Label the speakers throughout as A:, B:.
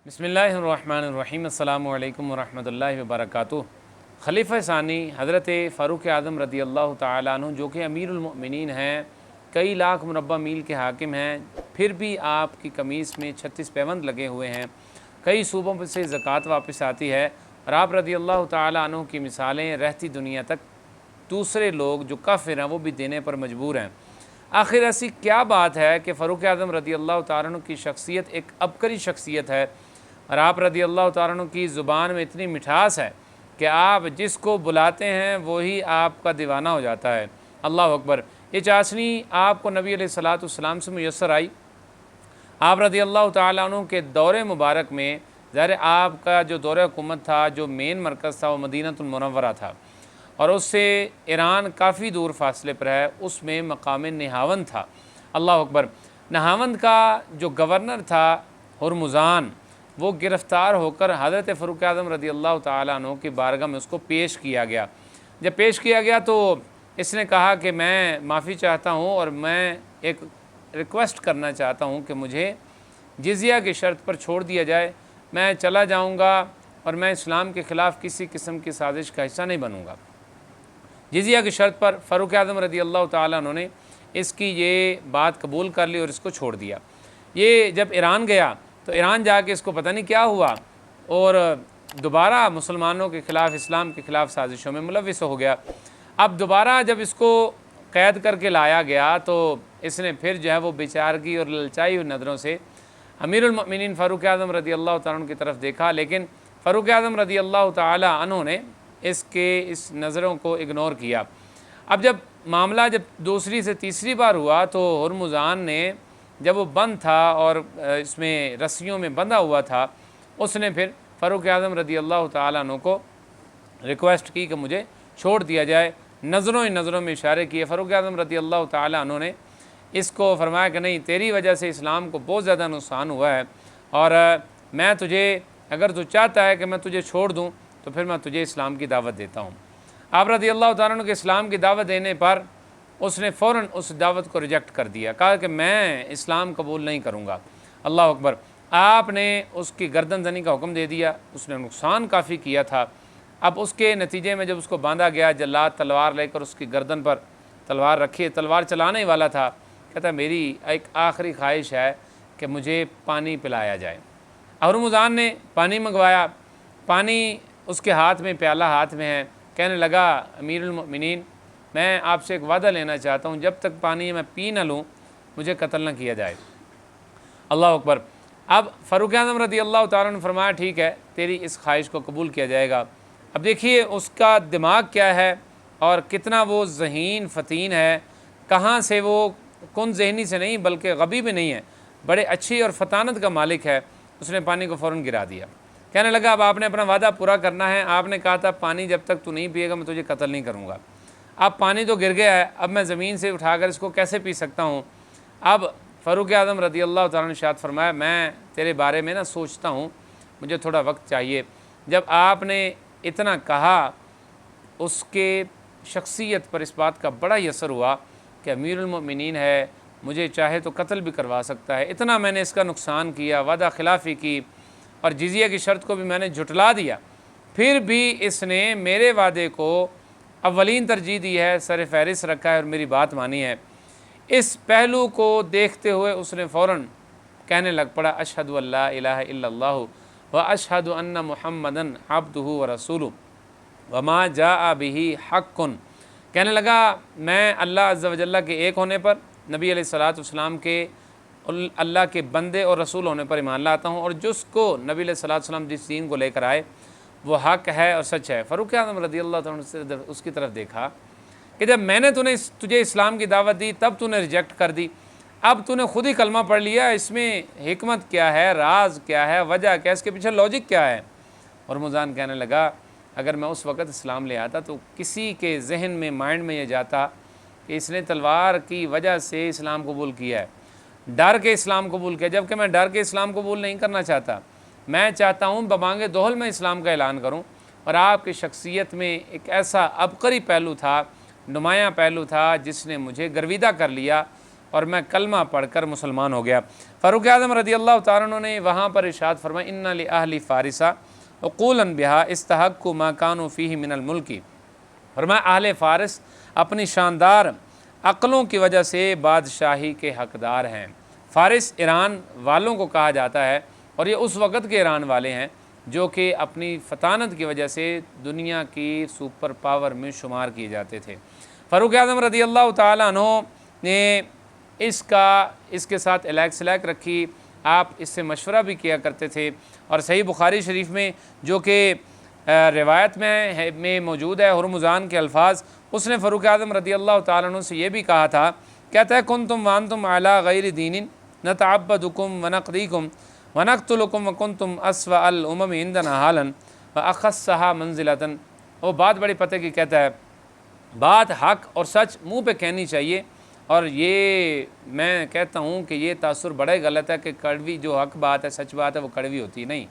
A: बिस्मिल्लाहिर्रहमानिर्रहीम। अस्सलामु अलैकुम वरहमतुल्लाहि वबरकातुहू। खलीफा सानी हज़रत फ़ारूक़ आज़म रदी अल्लाह तआला अन्हु, जो कि अमीरुल मोमिनीन हैं, कई लाख मुरब्बा मील के हाकिम हैं, फिर भी आपकी कमीज़ में 36 पैबंद लगे हुए हैं। कई सूबों पर से ज़कात वापस आती है और आप रदी अल्लाह तआला अन्हु की मिसालें रहती दुनिया तक दूसरे लोग जो काफ़िर हैं वो भी देने पर मजबूर हैं। आखिर ऐसी क्या बात है कि फ़ारूक़ आज़म रदी अल्लाह तआला अन्हु की शख्सियत एक अबकरी शख्सियत है और आप रदी अल्लाह तआला अन्हु की ज़ुबान में इतनी मिठास है कि आप जिसको बुलाते हैं वही आपका दीवाना हो जाता है। अल्लाह अकबर। ये चाशनी आपको नबी अलैहिस्सलातु वस्सलाम से मुयस्सर आई। आप रदी अल्लाह तआला अन्हु के दौरे मुबारक में ज़ाहिर आपका जो दौरे हुकूमत था, जो मेन मरकज़ था वो मदीनतुल मुनव्वरा था और उससे ईरान काफ़ी दूर फासले पर है। उसमें मकाम नहावंद था। अल्लाह अकबर। नहावंद का जो गवर्नर था हुरमुज़ान, वो गिरफ़्तार होकर हज़रत फ़ारूक़ आज़म रदी अल्लाह तआला अन्हु की बारगाह में उसको पेश किया गया। जब पेश किया गया तो इसने कहा कि मैं माफ़ी चाहता हूँ और मैं एक रिक्वेस्ट करना चाहता हूँ कि मुझे जिज़िया की शर्त पर छोड़ दिया जाए। मैं चला जाऊँगा और मैं इस्लाम के ख़िलाफ़ किसी किस्म की साजिश का हिस्सा नहीं बनूँगा। जिज़िया की शर्त पर फ़ारूक़ आज़म रदी अल्लाह तआला अन्हु ने इसकी ये बात कबूल कर ली और इसको छोड़ दिया। ये जब ईरान गया तो ईरान जाके इसको पता नहीं क्या हुआ और दोबारा मुसलमानों के ख़िलाफ़, इस्लाम के ख़िलाफ़ साजिशों में मुलव्विस हो गया। अब दोबारा जब इसको क़ैद करके लाया गया तो इसने फिर जो है वो बेचारगी और ललचाई हुई नज़रों से अमीरुल मोमिनीन फ़ारूक़ आज़म रदी अल्लाह तआला अन्हु की तरफ देखा, लेकिन फ़ारूक़ आज़म रदी अल्लाह तआला अन्हु ने इसके इस नज़रों को इग्नोर किया। अब जब मामला दूसरी से तीसरी बार हुआ तो हुरमुज़ान ने, जब वो बंद था और इसमें रस्सियों में बंधा हुआ था, उसने फिर फ़ारूक़ आज़म रदी अल्लाह तआला अन्हु को रिक्वेस्ट की कि मुझे छोड़ दिया जाए। नज़रों ही नज़रों में इशारे किए। फ़ारूक़ आज़म रदी अल्लाह तआला अन्हु ने इसको फरमाया कि नहीं, तेरी वजह से इस्लाम को बहुत ज़्यादा नुकसान हुआ है और मैं तुझे, अगर तू चाहता है कि मैं तुझे छोड़ दूँ तो फिर मैं तुझे इस्लाम की दावत देता हूँ। आप रदी अल्लाह तआला अन्हु के इस्लाम की दावत देने पर उसने फ़ौरन उस दावत को रिजेक्ट कर दिया, कहा कि मैं इस्लाम कबूल नहीं करूँगा। अल्लाह अकबर। आपने उसकी गर्दन जनी का हुक्म दे दिया। उसने नुकसान काफ़ी किया था। अब उसके नतीजे में जब उसको बांधा गया, जल्लाद तलवार लेकर उसकी गर्दन पर तलवार रखी, तलवार चलाने ही वाला था, कहता मेरी एक आखिरी ख्वाहिश है कि मुझे पानी पिलाया जाए। हुरमुज़ान ने पानी मंगवाया। पानी उसके हाथ में, प्याला हाथ में है। कहने लगा अमीरुल मोमिनीन, मैं आपसे एक वादा लेना चाहता हूँ, जब तक पानी मैं पी न लूँ मुझे कत्ल न किया जाए। अल्लाह अकबर। अब फ़ारूक़ आज़म रदी अल्लाह तआला ने फरमाया ठीक है, तेरी इस ख्वाहिश को कबूल किया जाएगा। अब देखिए उसका दिमाग क्या है और कितना वो ज़हीन फ़तीन है। कहाँ से वो, कौन ज़हनी से नहीं बल्कि गबी भी नहीं है, बड़े अच्छी और फ़तानत का मालिक है। उसने पानी को फ़ौरन गिरा दिया। कहने लगा अब आपने अपना वादा पूरा करना है। आपने कहा था पानी जब तक तू नहीं पिएगा मैं तुझे कत्ल नहीं करूँगा। अब पानी तो गिर गया है, अब मैं ज़मीन से उठाकर इसको कैसे पी सकता हूँ। अब फ़ारूक़ आज़म रदी अल्लाह तआला ने इरशाद फरमाया, मैं तेरे बारे में ना सोचता हूँ, मुझे थोड़ा वक्त चाहिए। जब आपने इतना कहा, उसके शख्सियत पर इस बात का बड़ा ही असर हुआ कि अमीरुल मोमिनीन है, मुझे चाहे तो कत्ल भी करवा सकता है। इतना मैंने इसका नुकसान किया, वादा खिलाफ़ी की और जिज़िया की शर्त को भी मैंने झुटला दिया, फिर भी इसने मेरे वादे को अव्वलीन तरजीह दी है, सर फ़हरिस्त रखा है और मेरी बात मानी है। इस पहलू को देखते हुए उसने फ़ौरन कहने लग पड़ा अशहदु अल्ला इलाहा इल्लल्लाहु व अशहदु अन्ना मुहम्मदन अब्दुहु व रसूलुहु व मा जाअ बिही हक़्क़ुन। कहने लगा मैं अल्लाह अज़्ज़ा व जल्ला के एक होने पर, नबी अलैहिस्सलातु वस्सलाम के अल्लाह के बंदे और रसूल होने पर ईमान लाता हूँ और जिसको नबी अलैहिस्सलातु वस्सलाम जिस दीन को लेकर आए वो हक़ है और सच है। फ़ारूक़ आज़म रदी अल्लाह तआला ने उसकी तरफ देखा कि जब मैंने तुझे इस्लाम की दावत दी तब तूने रिजेक्ट कर दी, अब तूने खुद ही कलमा पढ़ लिया, इसमें हिकमत क्या है, राज क्या है, वजह क्या है, इसके पीछे लॉजिक क्या है। और मुज़ान कहने लगा अगर मैं उस वक़्त इस्लाम ले आता तो किसी के जहन में, माइंड में ये जाता कि इसने तलवार की वजह से इस्लाम कबूल किया है, डर के इस्लाम कबूल किया, जबकि मैं डर के इस्लाम कबूल नहीं करना चाहता। मैं चाहता हूँ बमांगे दोहल में इस्लाम का ऐलान करूँ। और आपकी शख्सियत में एक ऐसा अबकरी पहलू था, नुमायाँ पहलू था जिसने मुझे गर्विदा कर लिया اور میں कलमा पढ़ कर मुसलमान हो गया। फ़ारूक आज़म रज़ी अल्लाह तआला अन्हु ने वहाँ पर इरशाद फरमाया इन्ना लि अहली फ़ारिसा उक़ूलन बिहा इस्तहक़्क़ु मा कानू फ़ीही मिनल मुल्की। फरमाया अहले फ़ारिस अपनी शानदार अक़लों की वजह से बादशाही के हक़दार हैं। फ़ारिस ईरान वालों को कहा जाता है और ये उस वक़्त के ईरान वाले हैं जो कि अपनी फ़तानत की वजह से दुनिया की सुपर पावर में शुमार किए जाते थे। फ़ारूक आज़म रज़ी अल्लाह तआला अन्हु ने इसके साथ इलाक़ सलाक़ रखी, आप इससे मशवरा भी किया करते थे। और सही बुखारी शरीफ में जो कि रिवायत में मौजूद है हुर्मुज़ान के अल्फाज, उसने फ़ारूक आज़म रज़ी अल्लाह तआला अन्हु से ये भी कहा था, कहता है कुन्तुम वान्तुम अला गैरि दीनिन नतअब्बदुकुम व नक़दीकुम व नक़्तुलुकुम व कुन्तुम अस्वा अल उमम इंदना हालन व अख़स्सहा मंज़िलतन। वो बात बड़ी पते की कहता है, बात हक़ और सच मुँह पे कहनी चाहिए। और ये मैं कहता हूँ कि ये तासुर बड़ा ही गलत है कि कड़वी जो हक़ बात है, सच बात है, वो कड़वी होती नहीं,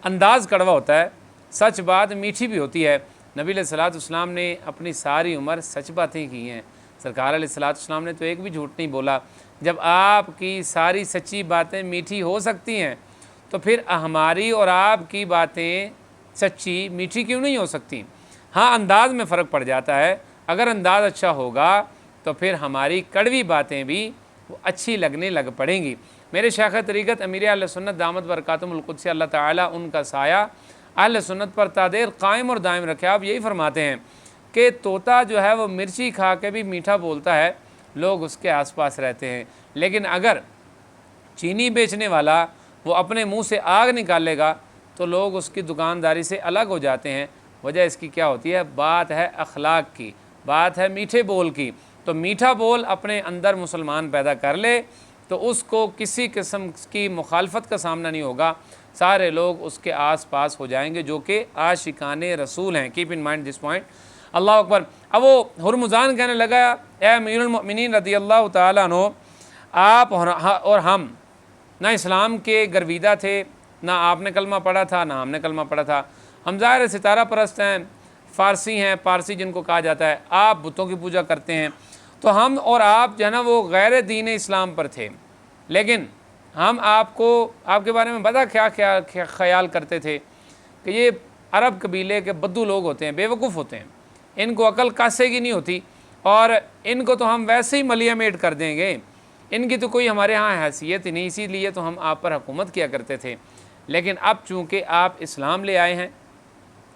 A: अंदाज़ कड़वा होता है, सच बात मीठी भी होती है। नबी अलैहिस्सलाम ने अपनी सारी उम्र सच बातें की हैं। सरकार अलैहिस्सलाम ने तो एक भी झूठ नहीं बोला। जब आपकी सारी सच्ची बातें मीठी हो सकती हैं तो फिर हमारी और आपकी बातें सच्ची मीठी क्यों नहीं हो सकती? हाँ, अंदाज़ में फ़र्क पड़ जाता है। अगर अंदाज़ अच्छा होगा तो फिर हमारी कड़वी बातें भी वो अच्छी लगने लग पड़ेंगी। मेरे शेख तरीक़त अमीर अहले सुन्नत दामत बरकातुहुल क़ुद्स अल्लाह ताला उनका साया अहले सुन्नत पर तादेर कायम और दायम रखे। आप यही फरमाते हैं कि तोता जो है वो मिर्ची खा के भी मीठा बोलता है, लोग उसके आसपास रहते हैं, लेकिन अगर चीनी बेचने वाला वो अपने मुंह से आग निकालेगा तो लोग उसकी दुकानदारी से अलग हो जाते हैं। वजह इसकी क्या होती है? बात है अखलाक की, बात है मीठे बोल की। तो मीठा बोल अपने अंदर मुसलमान पैदा कर ले तो उसको किसी किस्म की मुखालफत का सामना नहीं होगा, सारे लोग उसके आस पास हो जाएंगे जो कि आशिकाने रसूल हैं। Keep in mind this point. अल्लाह अकबर। अब वो हुर्मुज़ान कहने लगा, ए अमीरुल मोमिनीन रज़ी अल्लाह तआला अन्हु, आप और हम ना इस्लाम के गर्विदा थे, ना आपने कलमा पढ़ा था ना हमने कलमा पढ़ा था। हम ज़ाहिर सितारा परस्त हैं, फ़ारसी हैं, पारसी जिनको कहा जाता है। आप बुतों की पूजा करते हैं, तो हम और आप जो है ना वो गैर दीन इस्लाम पर थे। लेकिन हम आपको आपके बारे में बता क्या ख्याल करते थे कि ये अरब कबीले के बद्दू लोग होते हैं, बेवकूफ़ होते हैं, इनको अकल कासे की नहीं होती और इनको तो हम वैसे ही मलिया मेट कर देंगे, इनकी तो कोई हमारे यहाँ हैसियत ही नहीं, इसीलिए तो हम आप पर हुकूमत किया करते थे। लेकिन अब चूँकि आप इस्लाम ले आए हैं,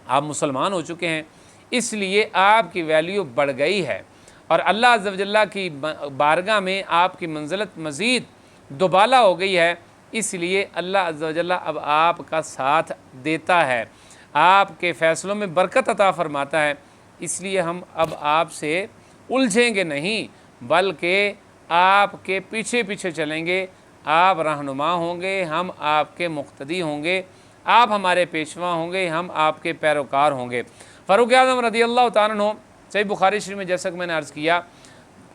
A: आप मुसलमान हो चुके हैं, इसलिए आपकी वैल्यू बढ़ गई है और अल्लाह अज़्ज़ व जल्ला की बारगाह में आपकी मंज़िलत मज़ीद दुबाला हो गई है। इसलिए अल्लाह अज़्ज़ व जल्ला अब आपका साथ देता है, आपके फ़ैसलों में बरकत अता फ़रमाता है। इसलिए हम अब आपसे उलझेंगे नहीं, बल्कि आपके पीछे पीछे चलेंगे। आप रहनुमा होंगे, हम आपके मुक़्तदी होंगे, आप हमारे पेशवा होंगे, हम आपके पैरोकार होंगे। फ़ारूक आज़म रज़ी अल्लाह तआला अन्हु, सही बुखारी शरीफ में जैसा कि मैंने अर्ज़ किया,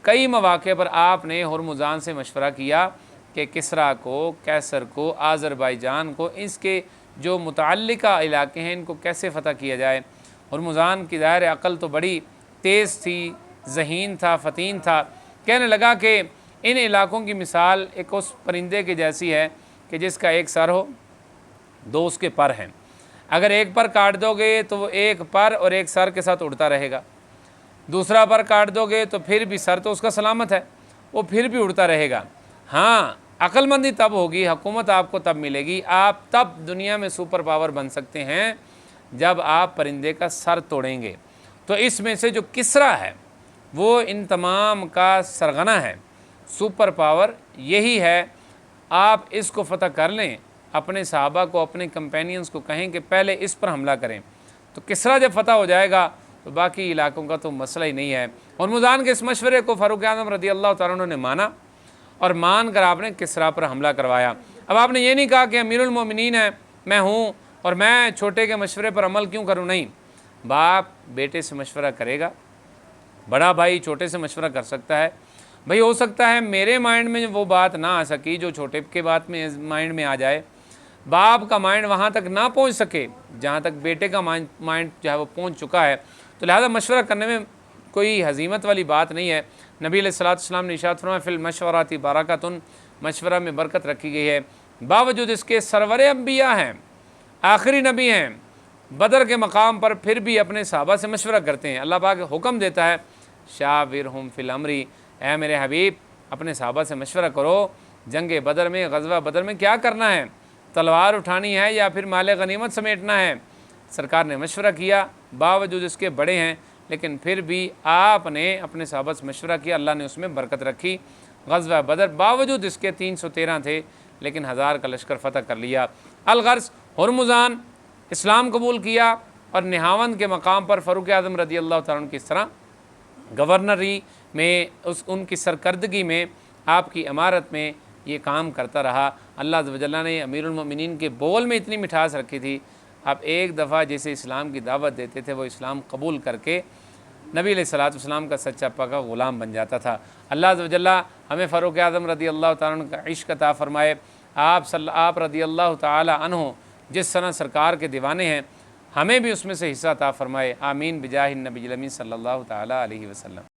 A: कई मौक़े पर आपने हुर्मुज़ान से मशवरा किया कि किसरा को, कैसर को, आज़रबाईजान को, इसके जो मुतअल्लिका इलाके हैं इनको कैसे फ़तह किया जाए। हुर्मुज़ान की ज़ाहिर अक़ल तो बड़ी तेज़ थी, ज़हीन था, फ़तीन था। कहने लगा कि इन इलाक़ों की मिसाल एक उस परिंदे के जैसी है कि जिसका एक सर हो, दो उसके पर हैं। अगर एक पर काट दोगे तो वो एक पर और एक सर के साथ उड़ता रहेगा, दूसरा पर काट दोगे तो फिर भी सर तो उसका सलामत है, वो फिर भी उड़ता रहेगा। हाँ, अक्लमंदी तब होगी, हुकूमत आपको तब मिलेगी, आप तब दुनिया में सुपर पावर बन सकते हैं जब आप परिंदे का सर तोड़ेंगे। तो इसमें से जो किसरा है वो इन तमाम का सरगना है, सुपर पावर यही है। आप इसको फ़तह कर लें, अपने सहाबा को, अपने कंपेनियंस को कहें कि पहले इस पर हमला करें, तो किसरा जब फ़तह हो जाएगा तो बाकी इलाकों का तो मसला ही नहीं है। हुर्मुज़ान के इस मशवरे को फ़ारूक आज़म रज़ी अल्लाह तआला अन्हु ने माना और मान कर आपने किसरा पर हमला करवाया। अब आपने ये नहीं कहा कि अमीरुल मोमिनीन है मैं हूँ और मैं छोटे के मशवरे पर अमल क्यों करूँ, नहीं, बाप बेटे से मशवरा करेगा, बड़ा भाई छोटे से मशवरा कर सकता है। भाई हो सकता है मेरे माइंड में वो बात ना आ सकी जो छोटे के बात में माइंड में आ जाए, बाप का माइंड वहाँ तक ना पहुँच सके जहाँ तक बेटे का माइंड जो है वो पहुँच चुका है। तो लिहाजा मशवरा करने में कोई हजीमत वाली बात नहीं है। نبی علیہ الصلوۃ والسلام نے ارشاد فرمایا فی المشورۃ برکۃ، مشورہ میں برکت رکھی گئی ہے، باوجود اس کے سرور انبیاء ہیں، آخری نبی ہیں، بدر کے مقام پر پھر بھی اپنے صحابہ سے مشورہ کرتے ہیں۔ اللہ پاک حکم دیتا ہے شاورہم فی الامر، اے میرے حبیب اپنے صحابہ سے مشورہ کرو، جنگ بدر میں، غزوہ بدر میں کیا کرنا ہے، تلوار اٹھانی ہے یا پھر مال غنیمت سمیٹنا ہے۔ سرکار نے مشورہ کیا، باوجود اس کے بڑے ہیں لیکن پھر بھی آپ نے اپنے صحابہ سے مشورہ کیا، اللہ نے اس میں برکت رکھی۔ غزوہ بدر باوجود اس کے 313 تھے لیکن 1000 کا لشکر فتح کر لیا۔ الغرض ہرمزان اسلام قبول کیا اور نہاوند کے مقام پر فاروق اعظم رضی اللہ تعالیٰ عنہ کی طرح گورنری میں ان کی سرکردگی میں، آپ کی امارت میں یہ کام کرتا رہا۔ اللہ عز و جل نے امیر المؤمنین کے بول میں اتنی مٹھاس رکھی تھی، آپ ایک دفعہ جیسے اسلام کی دعوت دیتے تھے وہ اسلام قبول کر کے نبی علیہ الصلوۃ والسلام کا سچا پکا غلام بن جاتا تھا۔ اللہ عز و جل ہمیں فاروق اعظم رضی اللہ تعالیٰ عنہ کا عشق عطا فرمائے۔ آپ رضی اللہ تعالی عنہ جس طرح سرکار کے دیوانے ہیں، ہمیں بھی اس میں سے حصہ عطا فرمائے، آمین بجاہ النبی الامین صلی اللہ تعالی علیہ وسلم۔